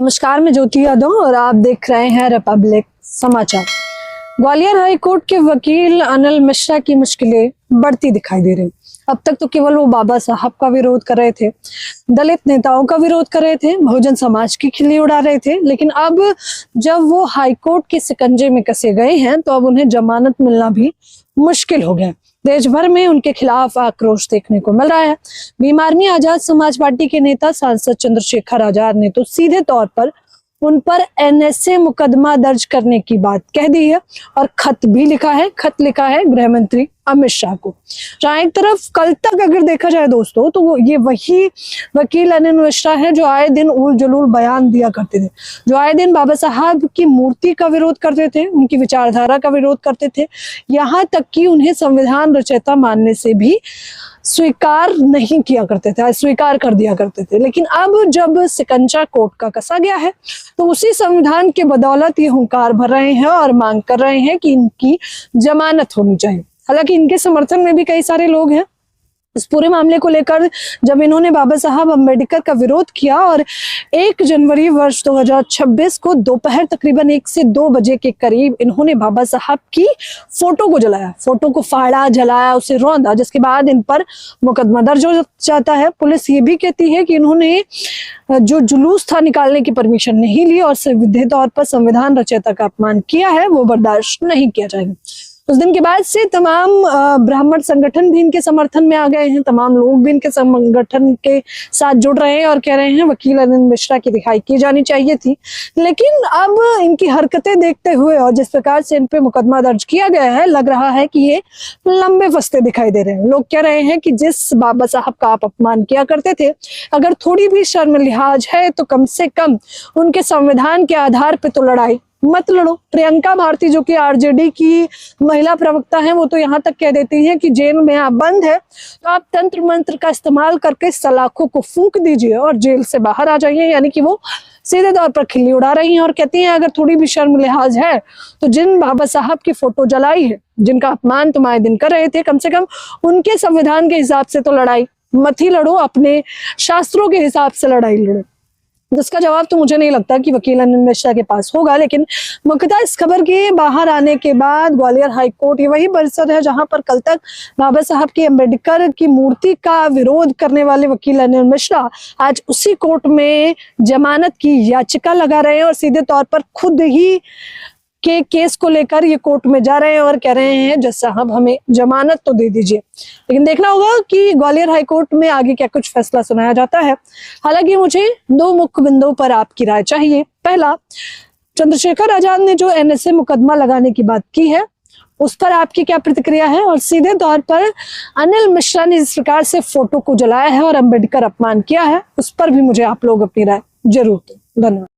नमस्कार, मैं ज्योति यादव और आप देख रहे हैं रिपब्लिक समाचार। ग्वालियर हाई कोर्ट के वकील अनिल मिश्रा की मुश्किलें बढ़ती दिखाई दे रही। अब तक तो केवल वो बाबा साहब का विरोध कर रहे थे, दलित नेताओं का विरोध कर रहे थे, बहुजन समाज की खिल्ली उड़ा रहे थे, लेकिन अब जब वो हाई कोर्ट के शिकंजे में कसे गए हैं तो अब उन्हें जमानत मिलना भी मुश्किल हो गया। देश भर में उनके खिलाफ आक्रोश देखने को मिल रहा है। भीम आर्मी आजाद समाज पार्टी के नेता सांसद चंद्रशेखर आजाद ने तो सीधे तौर पर उन पर एनएसए मुकदमा दर्ज करने की बात कह दी है और खत लिखा है गृह मंत्री अमित शाह को। जहां एक तरफ कल तक अगर देखा जाए दोस्तों तो ये वही वकील अनिल मिश्रा है जो आए दिन उल जलूल बयान दिया करते थे, जो आए दिन बाबा साहब की मूर्ति का विरोध करते थे, उनकी विचारधारा का विरोध करते थे, यहाँ तक कि उन्हें संविधान रचयिता मानने से भी स्वीकार नहीं किया करते थे, अस्वीकार कर दिया करते थे। लेकिन अब जब शिकंजा कोर्ट का कसा गया है तो उसी संविधान के बदौलत ये हुंकार भर रहे हैं और मांग कर रहे हैं कि इनकी जमानत होनी चाहिए। हालांकि इनके समर्थन में भी कई सारे लोग हैं। इस पूरे मामले को लेकर जब इन्होंने बाबा साहब अम्बेडकर का विरोध किया और 1 जनवरी वर्ष 2026 को दोपहर तकरीबन 1 से 2 बजे के करीब इन्होंने बाबा साहब की फोटो को जलाया, फोटो को फाड़ा, जलाया, उसे रौंदा, जिसके बाद इन पर मुकदमा दर्ज हो जाता है। पुलिस ये भी कहती है कि इन्होंने जो जुलूस था निकालने की परमिशन नहीं ली और सीधे तौर पर संविधान रचयिता का अपमान किया है, वो बर्दाश्त नहीं किया जाएगा। उस दिन के बाद से तमाम ब्राह्मण संगठन भी इनके समर्थन में आ गए हैं, तमाम लोग भी इनके संगठन के साथ जुड़ रहे हैं और कह रहे हैं वकील अनिल मिश्रा की रिहाई की जानी चाहिए थी। लेकिन अब इनकी हरकतें देखते हुए और जिस प्रकार से इन पे मुकदमा दर्ज किया गया है, लग रहा है कि ये लंबे फंसते दिखाई दे रहे हैं। लोग कह रहे हैं कि जिस बाबा साहब का आप अपमान किया करते थे, अगर थोड़ी भी शर्म लिहाज है तो कम से कम उनके संविधान के आधार पर तो लड़ाई मत लड़ो। प्रियंका भारती जो कि आरजेडी की महिला प्रवक्ता हैं, वो तो यहाँ तक कह देती हैं कि जेल में आप बंद है तो आप तंत्र मंत्र का इस्तेमाल करके सलाखों को फूंक दीजिए और जेल से बाहर आ जाइए। यानी कि वो सीधे तौर पर खिल्ली उड़ा रही हैं और कहती हैं अगर थोड़ी भी शर्म लिहाज है तो जिन बाबा साहब की फोटो जलाई है, जिनका अपमान तुम आए दिन कर रहे थे, कम से कम उनके संविधान के हिसाब से तो लड़ाई मत ही लड़ो, अपने शास्त्रों के हिसाब से लड़ाई लड़ो। जिसका जवाब तो मुझे नहीं लगता कि वकील अनिल मिश्रा के पास होगा। लेकिन मुख्यतः इस खबर के बाहर आने के बाद ग्वालियर हाई कोर्ट, ये वही परिसर है जहां पर कल तक बाबा साहब की अम्बेडकर की मूर्ति का विरोध करने वाले वकील अनिल मिश्रा आज उसी कोर्ट में जमानत की याचिका लगा रहे हैं और सीधे तौर पर खुद ही के केस को लेकर ये कोर्ट में जा रहे हैं और कह रहे हैं जज साहब हमें जमानत तो दे दीजिए। लेकिन देखना होगा कि ग्वालियर हाई कोर्ट में आगे क्या कुछ फैसला सुनाया जाता है। हालांकि मुझे 2 मुख्य बिंदुओं पर आपकी राय चाहिए। पहला, चंद्रशेखर आजाद ने जो एनएसए मुकदमा लगाने की बात की है उस पर आपकी क्या प्रतिक्रिया है, और सीधे तौर पर अनिल मिश्रा ने जिस प्रकार से फोटो को जलाया है और अम्बेडकर अपमान किया है उस पर भी मुझे आप लोग अपनी राय जरूर दें। धन्यवाद।